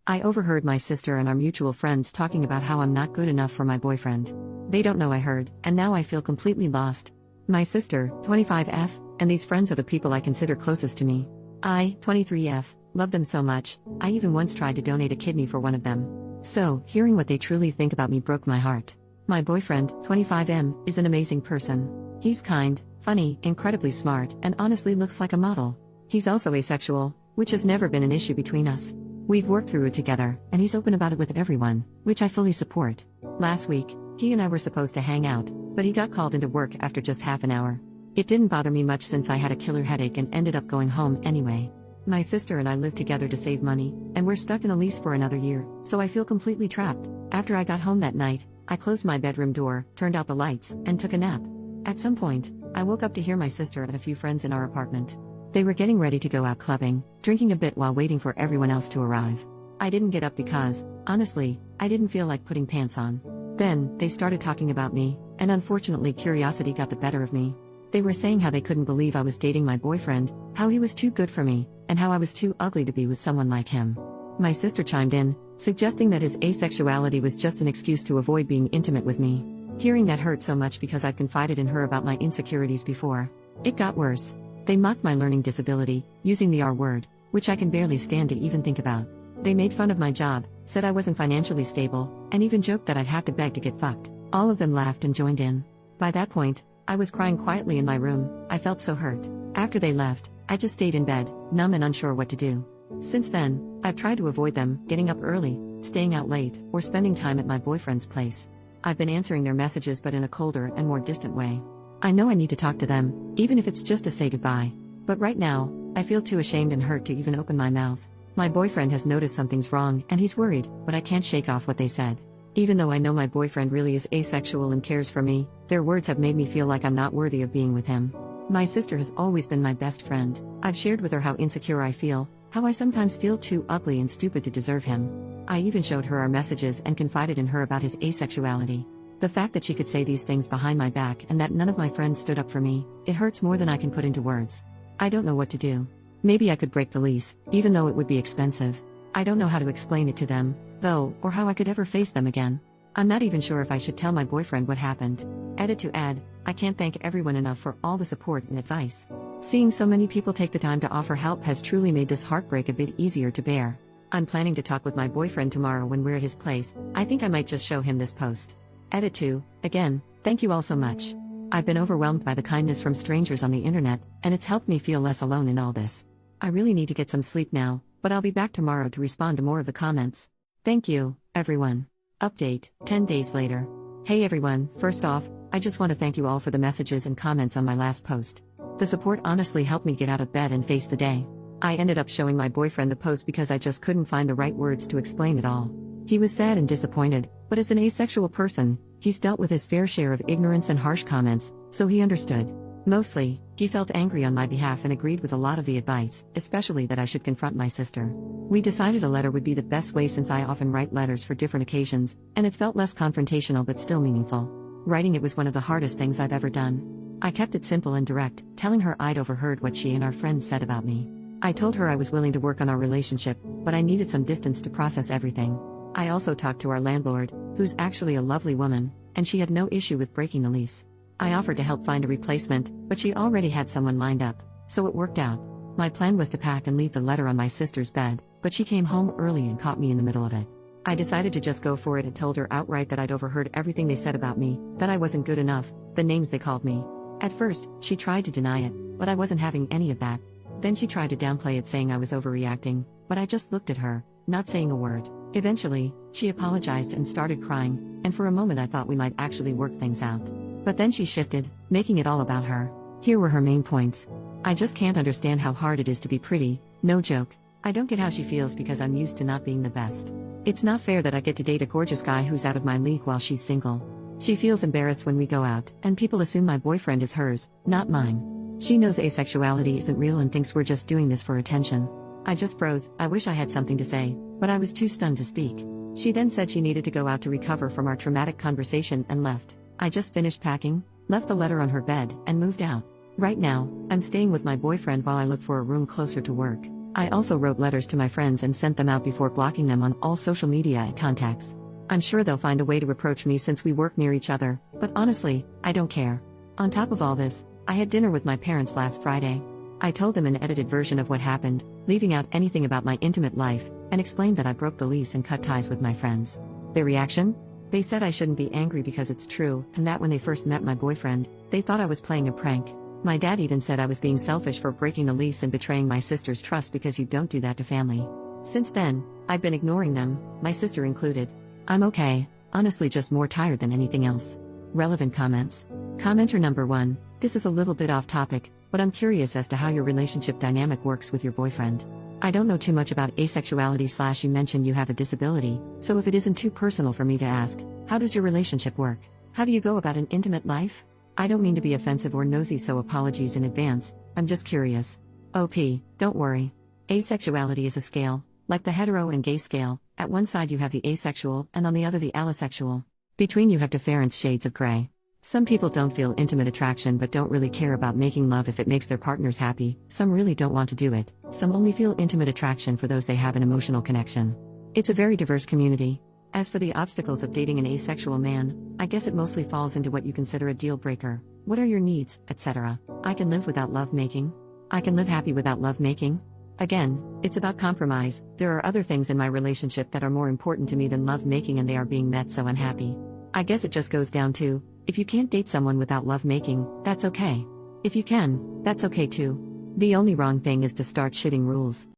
I overheard my sister and our mutual friends talking about how I'm not good enough for my boyfriend. They don't know I heard, and now I feel completely lost. My sister, 25F, and these friends are the people I consider closest to me. I, 23F, love them so much, I even once tried to donate a kidney for one of them. So, hearing what they truly think about me broke my heart. My boyfriend, 25M, is an amazing person. He's kind, funny, incredibly smart, and honestly looks like a model. He's also asexual, which has never been an issue between us. We've worked through it together, and he's open about it with everyone, which I fully support. Last week, he and I were supposed to hang out, but he got called into work after just half an hour. It didn't bother me much since I had a killer headache and ended up going home anyway. My sister and I live together to save money, and we're stuck in a lease for another year, so I feel completely trapped. After I got home that night, I closed my bedroom door, turned out the lights, and took a nap. At some point, I woke up to hear my sister and a few friends in our apartment. They were getting ready to go out clubbing, drinking a bit while waiting for everyone else to arrive. I didn't get up because, honestly, I didn't feel like putting pants on. Then, they started talking about me, and unfortunately curiosity got the better of me. They were saying how they couldn't believe I was dating my boyfriend, how he was too good for me, and how I was too ugly to be with someone like him. My sister chimed in, suggesting that his asexuality was just an excuse to avoid being intimate with me. Hearing that hurt so much because I've confided in her about my insecurities before. It got worse. They mocked my learning disability, using the R word, which I can barely stand to even think about. They made fun of my job, said I wasn't financially stable, and even joked that I'd have to beg to get fucked. All of them laughed and joined in. By that point, I was crying quietly in my room. I felt so hurt. After they left, I just stayed in bed, numb and unsure what to do. Since then, I've tried to avoid them, getting up early, staying out late, or spending time at my boyfriend's place. I've been answering their messages but in a colder and more distant way. I know I need to talk to them, even if it's just to say goodbye. But right now, I feel too ashamed and hurt to even open my mouth. My boyfriend has noticed something's wrong and he's worried, but I can't shake off what they said. Even though I know my boyfriend really is asexual and cares for me, their words have made me feel like I'm not worthy of being with him. My sister has always been my best friend. I've shared with her how insecure I feel, how I sometimes feel too ugly and stupid to deserve him. I even showed her our messages and confided in her about his asexuality. The fact that she could say these things behind my back and that none of my friends stood up for me, it hurts more than I can put into words. I don't know what to do. Maybe I could break the lease, even though it would be expensive. I don't know how to explain it to them, though, or how I could ever face them again. I'm not even sure if I should tell my boyfriend what happened. Edit to add, I can't thank everyone enough for all the support and advice. Seeing so many people take the time to offer help has truly made this heartbreak a bit easier to bear. I'm planning to talk with my boyfriend tomorrow when we're at his place. I think I might just show him this post. Edit to, again, thank you all so much. I've been overwhelmed by the kindness from strangers on the internet, and it's helped me feel less alone in all this. I really need to get some sleep now, but I'll be back tomorrow to respond to more of the comments. Thank you, everyone. Update, 10 days later. Hey everyone, first off, I just want to thank you all for the messages and comments on my last post. The support honestly helped me get out of bed and face the day. I ended up showing my boyfriend the post because I just couldn't find the right words to explain it all. He was sad and disappointed, but as an asexual person, he's dealt with his fair share of ignorance and harsh comments, so he understood. Mostly, he felt angry on my behalf and agreed with a lot of the advice, especially that I should confront my sister. We decided a letter would be the best way since I often write letters for different occasions, and it felt less confrontational but still meaningful. Writing it was one of the hardest things I've ever done. I kept it simple and direct, telling her I'd overheard what she and our friends said about me. I told her I was willing to work on our relationship, but I needed some distance to process everything. I also talked to our landlord, who's actually a lovely woman, and she had no issue with breaking the lease. I offered to help find a replacement, but she already had someone lined up, so it worked out. My plan was to pack and leave the letter on my sister's bed, but she came home early and caught me in the middle of it. I decided to just go for it and told her outright that I'd overheard everything they said about me, that I wasn't good enough, the names they called me. At first, she tried to deny it, but I wasn't having any of that. Then she tried to downplay it, saying I was overreacting, but I just looked at her, not saying a word. Eventually, she apologized and started crying, and for a moment I thought we might actually work things out. But then she shifted, making it all about her. Here were her main points. I just can't understand how hard it is to be pretty, no joke. I don't get how she feels because I'm used to not being the best. It's not fair that I get to date a gorgeous guy who's out of my league while she's single. She feels embarrassed when we go out, and people assume my boyfriend is hers, not mine. She knows asexuality isn't real and thinks we're just doing this for attention. I just froze. I wish I had something to say, but I was too stunned to speak. She then said she needed to go out to recover from our traumatic conversation and left. I just finished packing, left the letter on her bed, and moved out. Right now, I'm staying with my boyfriend while I look for a room closer to work. I also wrote letters to my friends and sent them out before blocking them on all social media and contacts. I'm sure they'll find a way to approach me since we work near each other, but honestly, I don't care. On top of all this, I had dinner with my parents last Friday. I told them an edited version of what happened, leaving out anything about my intimate life, and explained that I broke the lease and cut ties with my friends. Their reaction? They said I shouldn't be angry because it's true, and that when they first met my boyfriend, they thought I was playing a prank. My dad even said I was being selfish for breaking the lease and betraying my sister's trust because you don't do that to family. Since then, I've been ignoring them, my sister included. I'm okay, honestly just more tired than anything else. Relevant comments. Commenter number 1, this is a little bit off topic, but I'm curious as to how your relationship dynamic works with your boyfriend. I don't know too much about asexuality / you mentioned you have a disability, so if it isn't too personal for me to ask, how does your relationship work? How do you go about an intimate life? I don't mean to be offensive or nosy, so apologies in advance, I'm just curious. OP, don't worry. Asexuality is a scale, like the hetero and gay scale. At one side you have the asexual and on the other the allosexual. Between you have different shades of gray. Some people don't feel intimate attraction but don't really care about making love if it makes their partners happy, some really don't want to do it, some only feel intimate attraction for those they have an emotional connection. It's a very diverse community. As for the obstacles of dating an asexual man, I guess it mostly falls into what you consider a deal breaker. What are your needs, etc. I can live without love making. I can live happy without love making. Again, it's about compromise. There are other things in my relationship that are more important to me than love making and they are being met, so I'm happy. I guess it just goes down to, if you can't date someone without love making, that's okay. If you can, that's okay too. The only wrong thing is to start shitting rules.